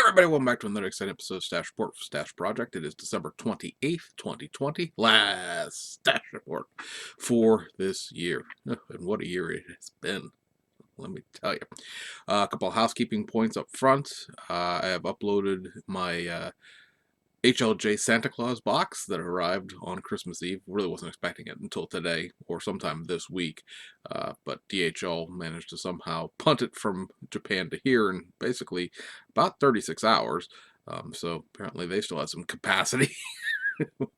Everybody, welcome back to another exciting episode of Stash Report for Stash Project. It is December 28th, 2020. Last Stash Report for this year. And what a year it has been, let me tell you. A couple of housekeeping points up front. I have uploaded my HLJ Santa Claus box that arrived on Christmas Eve. Really wasn't expecting it until today or sometime this week, but DHL managed to somehow punt it from Japan to here in basically about 36 hours. So apparently they still had some capacity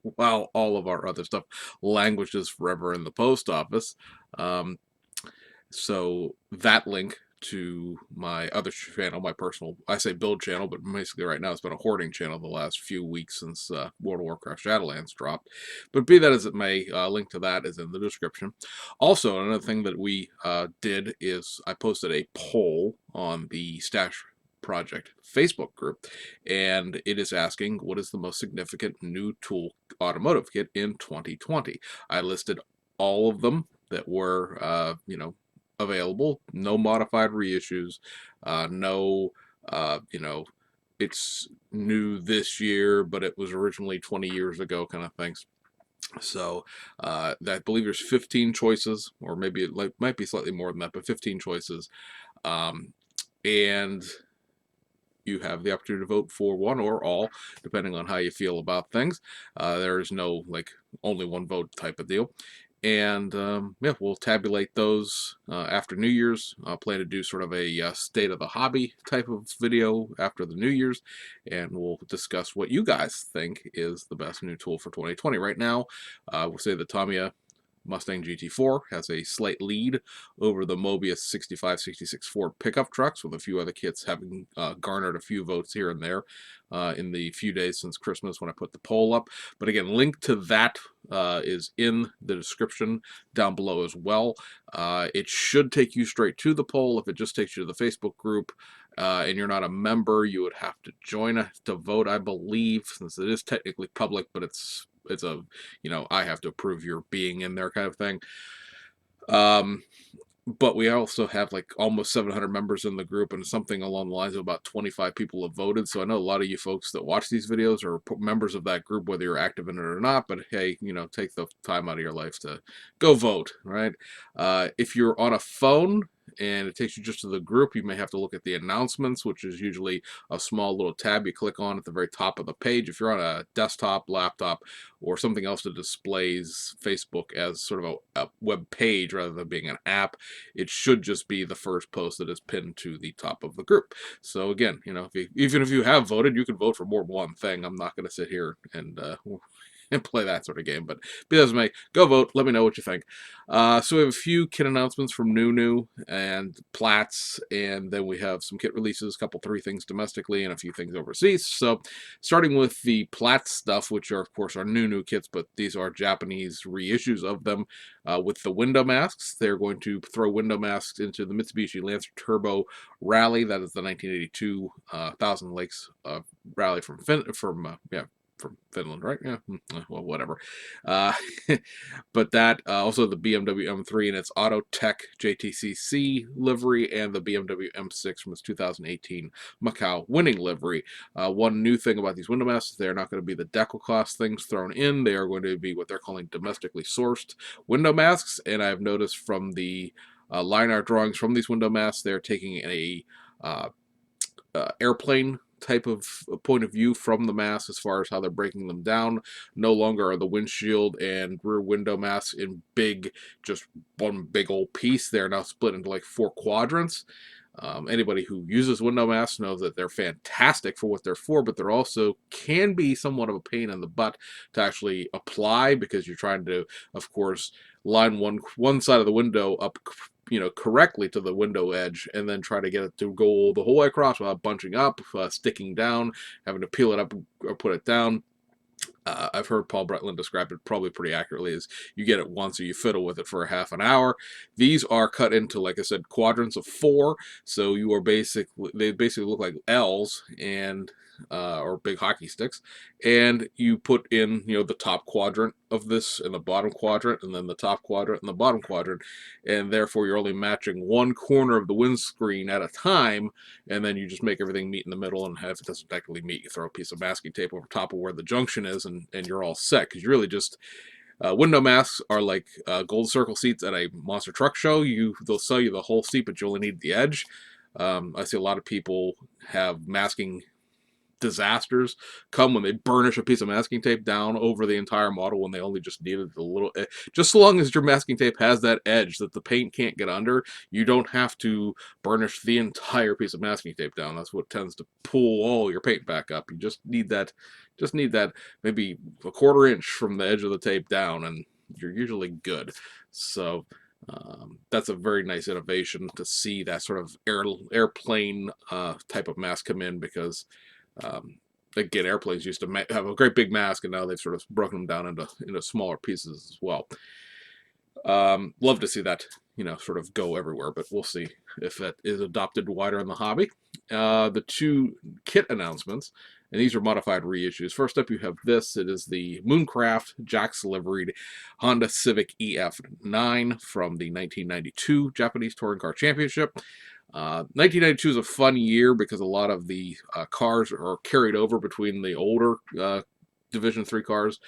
while all of our other stuff languishes forever in the post office. So that link to my other channel, my personal, I say build channel, but basically right now it's been a hoarding channel the last few weeks since World of Warcraft Shadowlands dropped. But be that as it may, link to that is in the description. Also, another thing that we did is I posted a poll on the Stash Project Facebook group, and it is asking what is the most significant new tool automotive kit in 2020. I listed all of them that were, available, no modified reissues, no, it's new this year, but it was originally 20 years ago kind of things. So I believe there's 15 choices, or maybe it might be slightly more than that, but 15 choices. And you have the opportunity to vote for one or all, depending on how you feel about things. There is no only one vote type of deal. And yeah, we'll tabulate those after New Year's. I plan to do sort of a state of the hobby type of video after the New Year's, and we'll discuss what you guys think is the best new tool for 2020. Right now, we'll say the Tamiya Mustang GT4 has a slight lead over the Mobius 6566 Ford pickup trucks, with a few other kits having garnered a few votes here and there in the few days since Christmas when I put the poll up. But again, link to that is in the description down below as well. It should take you straight to the poll. If it just takes you to the Facebook group and you're not a member, you would have to join to vote, I believe, since it is technically public, but it's a, I have to approve your being in there kind of thing. But we also have almost 700 members in the group, and something along the lines of about 25 people have voted. So I know a lot of you folks that watch these videos are members of that group, whether you're active in it or not. But hey, take the time out of your life to go vote, right? If you're on a phone and it takes you just to the group, you may have to look at the announcements, which is usually a small little tab you click on at the very top of the page. If you're on a desktop, laptop, or something else that displays Facebook as sort of a web page rather than being an app, it should just be the first post that is pinned to the top of the group. So again, even if you have voted, you can vote for more than one thing. I'm not going to sit here and play that sort of game, but be that as it may, go vote. Let me know what you think. So we have a few kit announcements from New and Platts, and then we have some kit releases, three things domestically and a few things overseas. So starting with the Platts stuff, which are of course our New kits, but these are Japanese reissues of them. With the window masks, they're going to throw window masks into the Mitsubishi Lancer Turbo Rally. That is the 1982 Thousand Lakes rally from Finland, right? Yeah, well, whatever. But that, also the BMW M3 and its Autotech JTCC livery, and the BMW M6 from its 2018 Macau winning livery. One new thing about these window masks, they're not going to be the decal cost things thrown in. They are going to be what they're calling domestically sourced window masks, and I've noticed from the line art drawings from these window masks, they're taking a airplane type of point of view from the mask as far as how they're breaking them down. No longer are the windshield and rear window masks in just one big old piece. They're now split into 4 quadrants. Anybody who uses window masks knows that they're fantastic for what they're for, but they're also can be somewhat of a pain in the butt to actually apply, because you're trying to, of course, line one side of the window up correctly to the window edge, and then try to get it to go the whole way across without bunching up, sticking down, having to peel it up or put it down. I've heard Paul Bretland describe it probably pretty accurately as you get it once or you fiddle with it for a half an hour. These are cut into, like I said, quadrants of 4, so they basically look like L's, and or big hockey sticks, and you put in the top quadrant of this in the bottom quadrant, and then the top quadrant and the bottom quadrant, and therefore you're only matching one corner of the windscreen at a time, and then you just make everything meet in the middle, and if it doesn't technically meet, you throw a piece of masking tape over top of where the junction is, and you're all set, because you really just window masks are like gold circle seats at a monster truck show. They'll sell you the whole seat, but you only need the edge. I see a lot of people have masking disasters come when they burnish a piece of masking tape down over the entire model when they only just needed a little. Just so long as your masking tape has that edge that the paint can't get under, you don't have to burnish the entire piece of masking tape down. That's what tends to pull all your paint back up. You just need that maybe a quarter inch from the edge of the tape down, and you're usually good. So that's a very nice innovation to see that sort of airplane type of mask come in, because again, airplanes used to have a great big mask, and now they've sort of broken them down into smaller pieces as well. Love to see that, sort of go everywhere, but we'll see if that is adopted wider in the hobby. The two kit announcements, and these are modified reissues. First up, you have this. It is the Mooncraft Jax liveried Honda Civic EF9 from the 1992 Japanese Touring Car Championship. 1992 is a fun year because a lot of the cars are carried over between the older Division 3 cars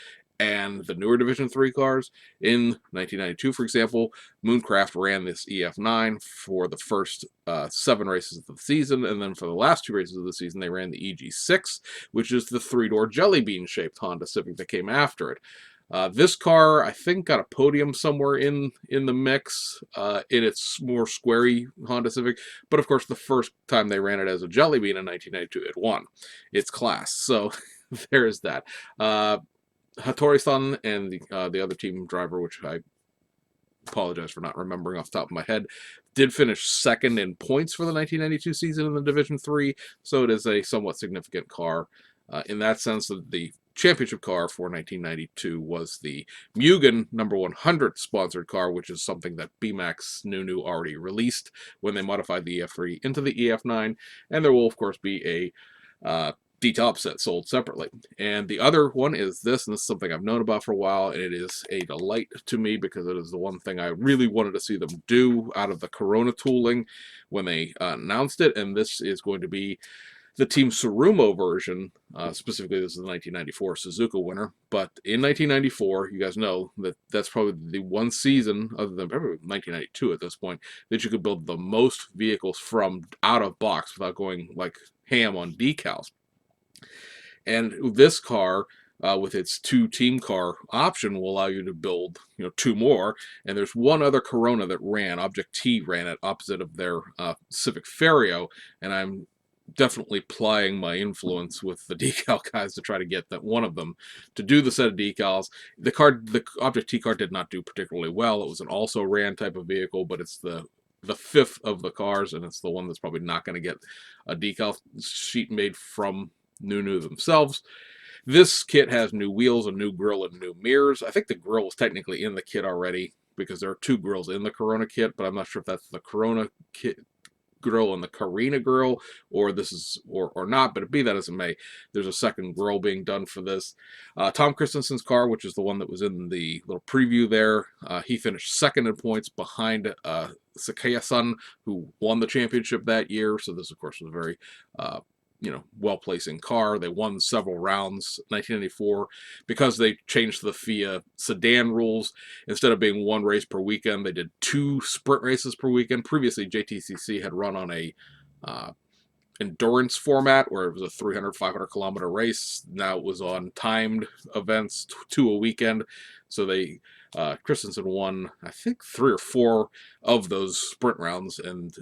and the newer Division 3 cars. In 1992, for example, Mooncraft ran this EF9 for the first 7 races of the season, and then for the last 2 races of the season, they ran the EG6, which is the 3-door jelly bean-shaped Honda Civic that came after it. This car, I think, got a podium somewhere in the mix in its more squarey Honda Civic. But, of course, the first time they ran it as a jelly bean in 1992, it won its class. So there is that. Hattori-san and the other team driver, which I apologize for not remembering off the top of my head, did finish second in points for the 1992 season in the Division 3. So it is a somewhat significant car in that sense. That the championship car for 1992 was the Mugen number 100 sponsored car, which is something that BMAX Nunu already released when they modified the EF3 into the EF9, and there will of course be a detail set sold separately. And the other one is this, and this is something I've known about for a while, and it is a delight to me because it is the one thing I really wanted to see them do out of the Corona tooling when they announced it, and this is going to be the Team Tsurumo version. Specifically, this is the 1994 Suzuka winner. But in 1994, you guys know that that's probably the one season, other than probably 1992 at this point, that you could build the most vehicles from out of box without going like ham on decals. And this car, with its 2 team car option, will allow you to build 2 more. And there's one other Corona that ran, Object T ran it opposite of their Civic Fario, and I'm definitely plying my influence with the decal guys to try to get that one of them to do the set of decals. The Object T car did not do particularly well. It was an also ran type of vehicle, but it's the 5th of the cars, and it's the one that's probably not going to get a decal sheet made from Nunu themselves. This kit has new wheels, a new grille, and new mirrors. I think the grille was technically in the kit already because there are 2 grills in the Corona kit, but I'm not sure if that's the Corona kit grill and the Carina grill, or this is or not. But be that as it may, there's a second grill being done for this. Tom Christensen's car, which is the one that was in the little preview there, he finished second in points behind Sakaya-san, who won the championship that year. So this, of course, was a very well-placing car. They won several rounds. 1994, because they changed the FIA sedan rules, instead of being 1 race per weekend, they did 2 sprint races per weekend. Previously, JTCC had run on a endurance format where it was a 300, 500 kilometer race. Now it was on timed events, 2 a weekend. So they Christensen won, I think, 3 or 4 of those sprint rounds, and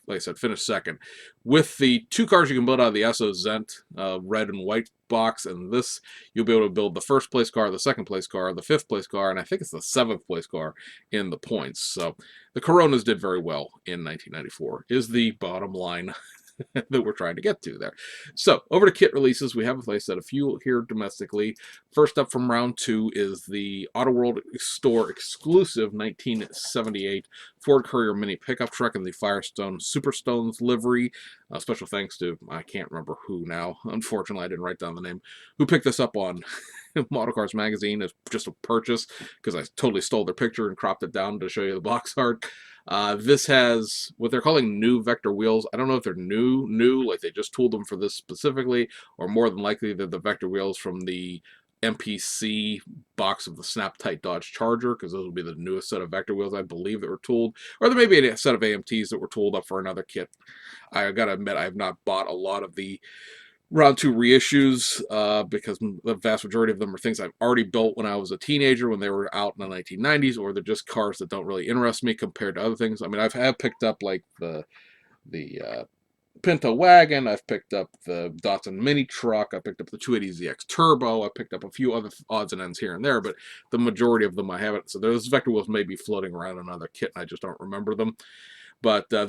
like I said, finished second. With the 2 cars you can build out of the Esso Zent red and white box, and this, you'll be able to build the 1st place car, the 2nd place car, the 5th place car, and I think it's the 7th place car in the points. So the Coronas did very well in 1994, is the bottom line that we're trying to get to there. So over to kit releases, we have, like I said, a few here domestically. First up from round 2 is the Auto World store exclusive 1978 Ford Courier Mini pickup truck in the Firestone Superstones livery. Special thanks to, I can't remember who now, unfortunately I didn't write down the name, who picked this up on Model Cars magazine as just a purchase because I totally stole their picture and cropped it down to show you the box art. This has what they're calling new vector wheels. I don't know if they're new, like they just tooled them for this specifically, or more than likely they're the vector wheels from the MPC box of the Snap Tight Dodge Charger, because those will be the newest set of vector wheels I believe that were tooled, or there may be a set of AMTs that were tooled up for another kit. I gotta admit I have not bought a lot of the round two reissues because the vast majority of them are things I've already built when I was a teenager when they were out in the 1990s, or they're just cars that don't really interest me compared to other things. I mean, have picked up like the Pinto wagon, I've picked up the Datsun mini truck, I picked up the 280ZX Turbo, I picked up a few other odds and ends here and there, but the majority of them I haven't. So those vector wheels may be floating around in another kit and I just don't remember them. But the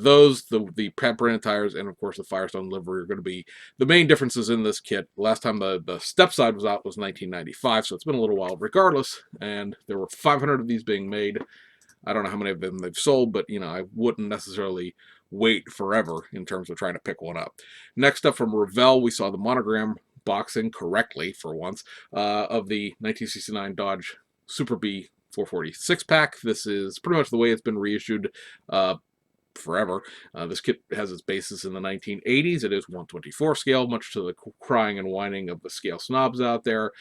Pamperin tires, and of course the Firestone livery are going to be the main differences in this kit. Last time the step side was out was 1995, so it's been a little while regardless. And there were 500 of these being made. I don't know how many of them they've sold, but I wouldn't necessarily wait forever in terms of trying to pick one up. Next up from Revell, we saw the monogram boxing correctly for once of the 1969 Dodge Super B 440 6-pack. This is pretty much the way it's been reissued forever. This kit has its basis in the 1980s. It is 1/24 scale, much to the crying and whining of the scale snobs out there.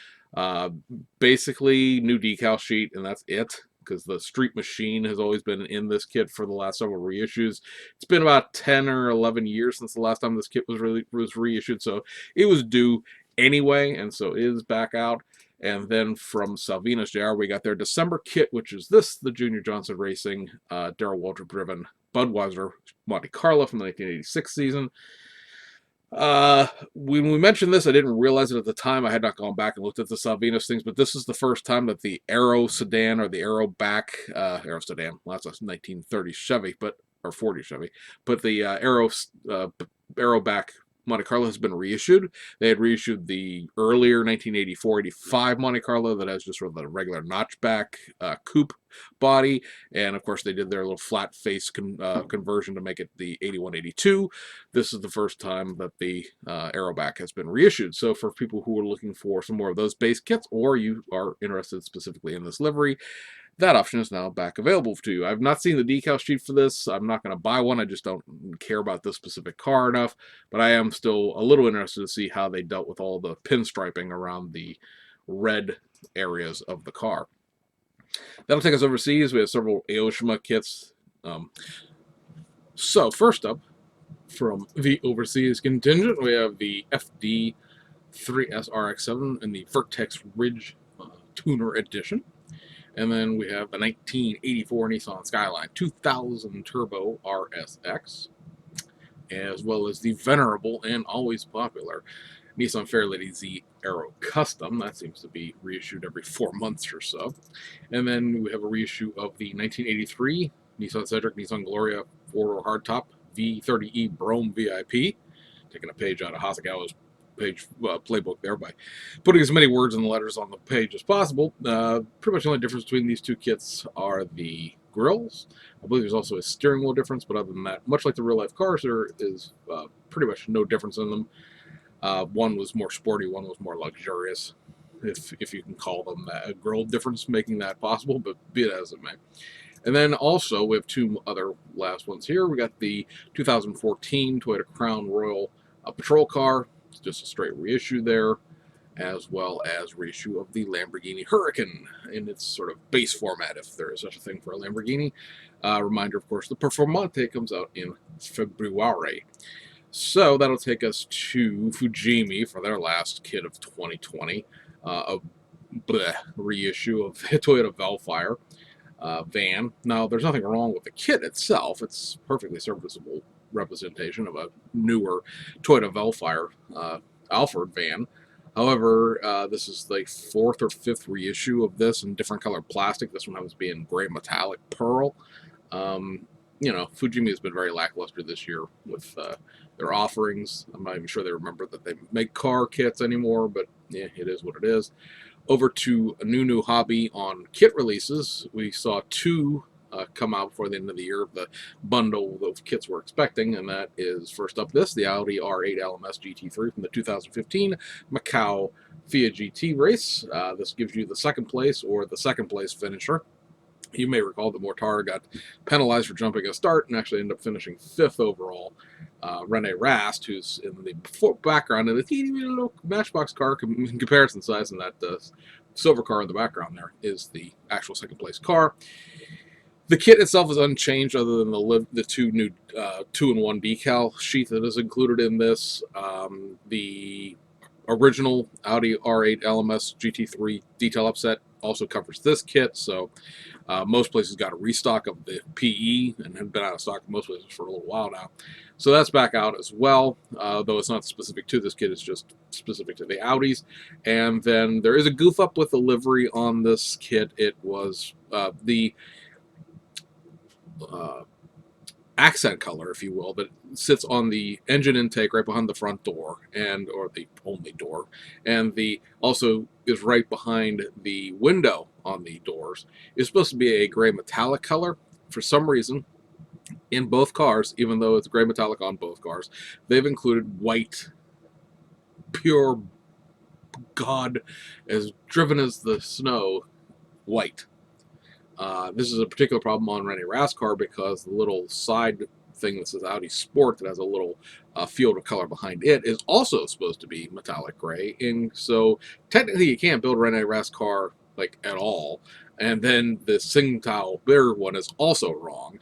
Basically, new decal sheet, and that's it, because the Street Machine has always been in this kit for the last several reissues. It's been about 10 or 11 years since the last time this kit was reissued, so it was due anyway, and so it is back out. And then from Salvina's JR, we got their December kit, which is the Junior Johnson Racing, Darrell Waltrip driven Budweiser Monte Carlo from the 1986 season. When we mentioned this, I didn't realize it at the time. I had not gone back and looked at the Salvinas things, but this is the first time that the Aero sedan or the Aero back, Aero sedan, well, that's a 1930 Chevy, or 40 Chevy, but the Aero back Monte Carlo has been reissued. They had reissued the earlier 1984-85 Monte Carlo that has just sort of the regular notchback coupe body, and of course they did their little flat face conversion to make it the 81-82. This is the first time that the Aeroback has been reissued. So for people who are looking for some more of those base kits, or you are interested specifically in this livery, that option is now back available to you. I've not seen the decal sheet for this. I'm not going to buy one. I just don't care about this specific car enough. But I am still a little interested to see how they dealt with all the pinstriping around the red areas of the car. That'll take us overseas. We have several Aoshima kits. So first up, from the overseas contingent, we have the FD3S RX-7 in the Vertex Ridge Tuner Edition. And then we have the 1984 Nissan Skyline 2000 Turbo RSX, as well as the venerable and always popular Nissan Fairlady Z Aero Custom. That seems to be reissued every 4 months or so. And then we have a reissue of the 1983 Nissan Cedric Nissan Gloria 4-door hardtop V30E Brome VIP. Taking a page out of Hasegawa's page playbook there by putting as many words and letters on the page as possible. Pretty much the only difference between these two kits are the grills. I believe there's also a steering wheel difference, but other than that, much like the real life cars, there is pretty much no difference in them. One was more sporty, one was more luxurious, if you can call them that. A grill difference making that possible, but be it as it may. And then also we have two other last ones here. We got the 2014 Toyota Crown Royal patrol car. It's just a straight reissue there, as well as reissue of the Lamborghini Huracan in its sort of base format, if there is such a thing for a Lamborghini. Reminder, of course, the Performante comes out in February. So that'll take us to Fujimi for their last kit of 2020, a reissue of the Toyota Velfire van. Now, there's nothing wrong with the kit itself. It's perfectly serviceable representation of a newer Toyota Velfire Alford van. However, this is the 4th or 5th reissue of this in different color plastic. This one happens to be in gray metallic pearl. Fujimi has been very lackluster this year with their offerings. I'm not even sure they remember that they make car kits anymore, but yeah, it is what it is. Over to a new hobby on kit releases. We saw two come out before the end of the year, the bundle of kits we're expecting, and that is first up the Audi R8 LMS GT3 from the 2015 Macau FIA GT race. This gives you the second place or the second place finisher. You may recall that Mortara got penalized for jumping a start and actually ended up finishing 5th overall. Rene Rast, who's in the background in the teeny little Matchbox car in comparison size, and that silver car in the background there is the actual second place car. The kit itself is unchanged other than the two new 2-in-1 decal sheet that is included in this. The original Audi R8 LMS GT3 detail upset also covers this kit, so most places got a restock of the PE and had been out of stock in most places for a little while now. So that's back out as well, though it's not specific to this kit, it's just specific to the Audis. And then there is a goof up with the livery on this kit. It was the accent color, if you will, that sits on the engine intake right behind the front door, and or the only door, and the also is right behind the window on the doors, is supposed to be a gray metallic color. For some reason, in both cars, even though it's gray metallic on both cars, they've included white, pure God, as driven as the snow, white. This is a particular problem on Rene Rast car because the little side thing that says Audi Sport that has a little field of color behind it is also supposed to be metallic gray. And so technically you can't build a Rene Rast car like at all. And then the Tsingtao Beer one is also wrong.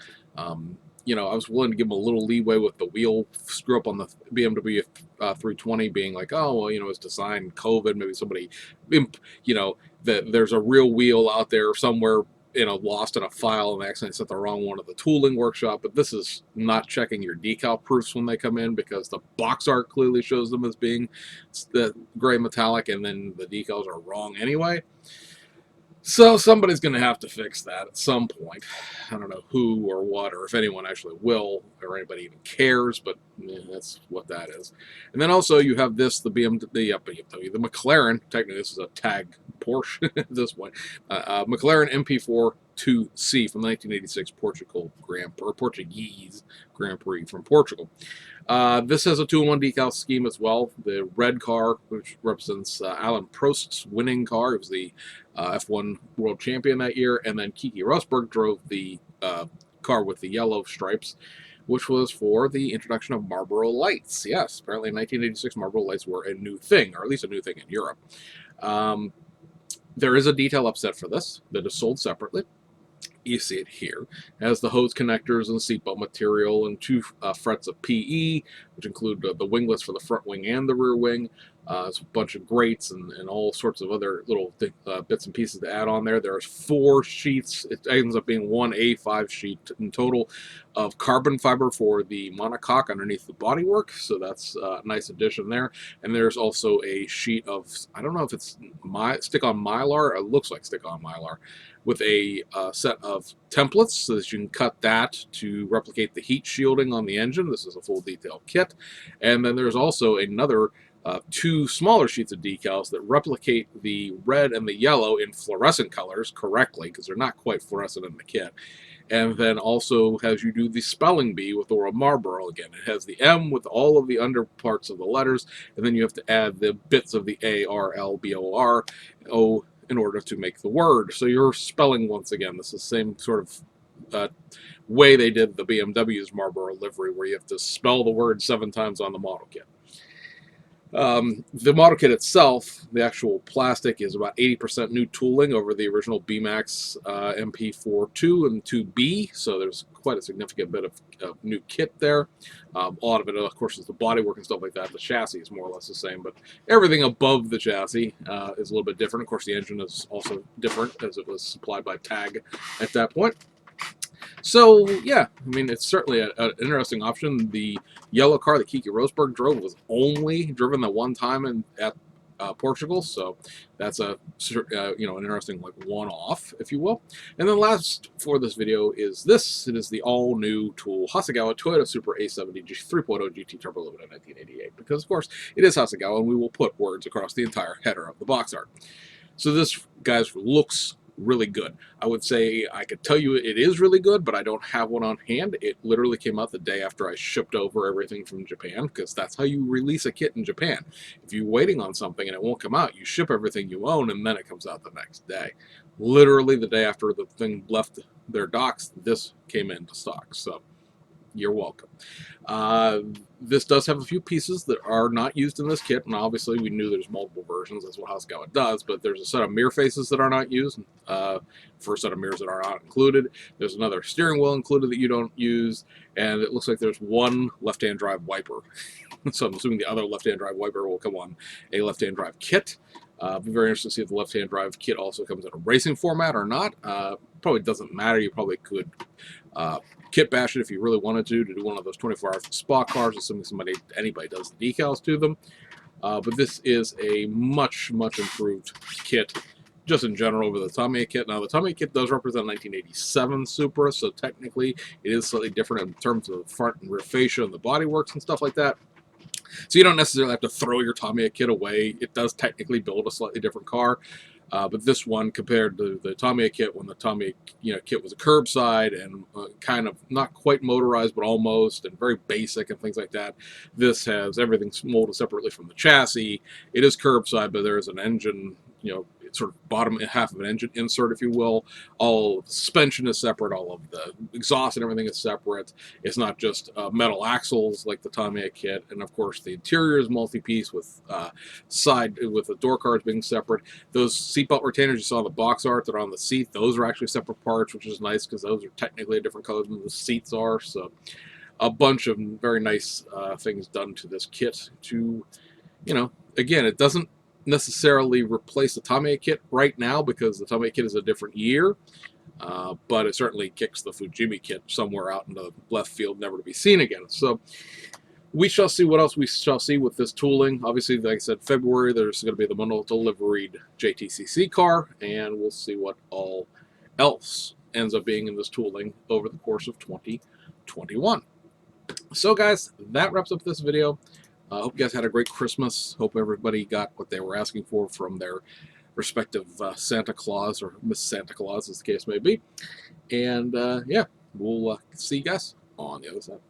You know, I was willing to give them a little leeway with the wheel screw up on the BMW 320 being like, oh, well, you know, it's designed COVID. Maybe somebody, you know, that there's a real wheel out there somewhere, you know, lost in a file and accidentally set the wrong one at the tooling workshop. But this is not checking your decal proofs when they come in, because the box art clearly shows them as being the gray metallic, and then the decals are wrong anyway. So somebody's going to have to fix that at some point. I don't know who or what, or if anyone actually will, or anybody even cares, but that's what that is. And then also you have this, the the McLaren, technically this is a tag Porsche at this point, McLaren MP4 2C from the 1986 Portuguese Grand Prix from Portugal. This has a 2-in-1 decal scheme as well. The red car, which represents Alain Prost's winning car, it was the F1 world champion that year, and then Keke Rosberg drove the car with the yellow stripes, which was for the introduction of Marlboro Lights. Yes, apparently in 1986 Marlboro Lights were a new thing, or at least a new thing in Europe. There is a detail upset for this that is sold separately. You see it here. It has the hose connectors and seatbelt material and 2 frets of PE, which include the winglets for the front wing and the rear wing. It's a bunch of grates and all sorts of other little bits and pieces to add on there. There's 4 sheets. It ends up being 1 A5 sheet in total of carbon fiber for the monocoque underneath the bodywork. So that's a nice addition there. And there's also a sheet of, I don't know if it's stick-on Mylar. It looks like stick-on Mylar, with a set of templates so that you can cut that to replicate the heat shielding on the engine. This is a full detail kit. And then there's also another 2 smaller sheets of decals that replicate the red and the yellow in fluorescent colors correctly, because they're not quite fluorescent in the kit. And then also has you do the spelling bee with the word Marlboro again. It has the M with all of the under parts of the letters, and then you have to add the bits of the A, R, L, B, O, R, O, in order to make the word. So you're spelling, once again, this is the same sort of way they did the BMW's Marlboro livery, where you have to spell the word 7 times on the model kit. The model kit itself, the actual plastic, is about 80% new tooling over the original B-Max MP4-2 and 2B, so there's quite a significant bit of new kit there. A lot of it, of course, is the bodywork and stuff like that. The chassis is more or less the same, but everything above the chassis is a little bit different. Of course, the engine is also different, as it was supplied by TAG at that point. So, yeah, I mean, it's certainly an interesting option. The yellow car that Keke Rosberg drove was only driven the one time at Portugal, so that's a you know, an interesting like one-off, if you will. And then last for this video is this. It is the all-new tool Hasegawa Toyota Supra A70 3.0 GT Turbo Limited 1988, because of course it is Hasegawa, and we will put words across the entire header of the box art. So this, guys, looks really good. I would say I could tell you it is really good, but I don't have one on hand. It literally came out the day after I shipped over everything from Japan, because that's how you release a kit in Japan. If you're waiting on something and it won't come out, you ship everything you own and then it comes out the next day. Literally the day after the thing left their docks, this came into stock. So you're welcome. Uh, this does have a few pieces that are not used in this kit, and obviously we knew there's multiple versions. That's what Housgawa does, but there's a set of mirror faces that are not used, for a set of mirrors that are not included. There's another steering wheel included that you don't use, and it looks like there's one left-hand drive wiper. So I'm assuming the other left-hand drive wiper will come on a left-hand drive kit. Be very interested to see if the left-hand drive kit also comes in a racing format or not. Probably doesn't matter. You probably could kit bash it if you really wanted to do one of those 24-hour spot cars, assuming anybody does the decals to them. But this is a much improved kit, just in general, over the Tamiya kit. Now, the Tamiya kit does represent 1987 Supra, so technically it is slightly different in terms of the front and rear fascia and the bodyworks and stuff like that. So you don't necessarily have to throw your Tamiya kit away. It does technically build a slightly different car. But this one, compared to the Tamiya kit, when the Tamiya kit was a curbside and kind of not quite motorized, but almost, and very basic and things like that, this has everything molded separately from the chassis. It is curbside, but there is an engine, sort of bottom half of an engine insert, if you will. All of the suspension is separate. All of the exhaust and everything is separate. It's not just metal axles like the Tamiya kit. And of course, the interior is multi-piece with with the door cards being separate. Those seatbelt retainers you saw in the box art that are on the seat, those are actually separate parts, which is nice because those are technically a different color than the seats are. So a bunch of very nice things done to this kit to, again, it doesn't necessarily replace the Tamiya kit right now because the Tamiya kit is a different year, but it certainly kicks the Fujimi kit somewhere out in the left field, never to be seen again. So we shall see what else we shall see with this tooling. Obviously, like I said, February, there's going to be the mono-deliveried JTCC car, and we'll see what all else ends up being in this tooling over the course of 2021. So, guys, that wraps up this video. I hope you guys had a great Christmas. Hope everybody got what they were asking for from their respective Santa Claus or Miss Santa Claus, as the case may be. And, yeah, we'll see you guys on the other side.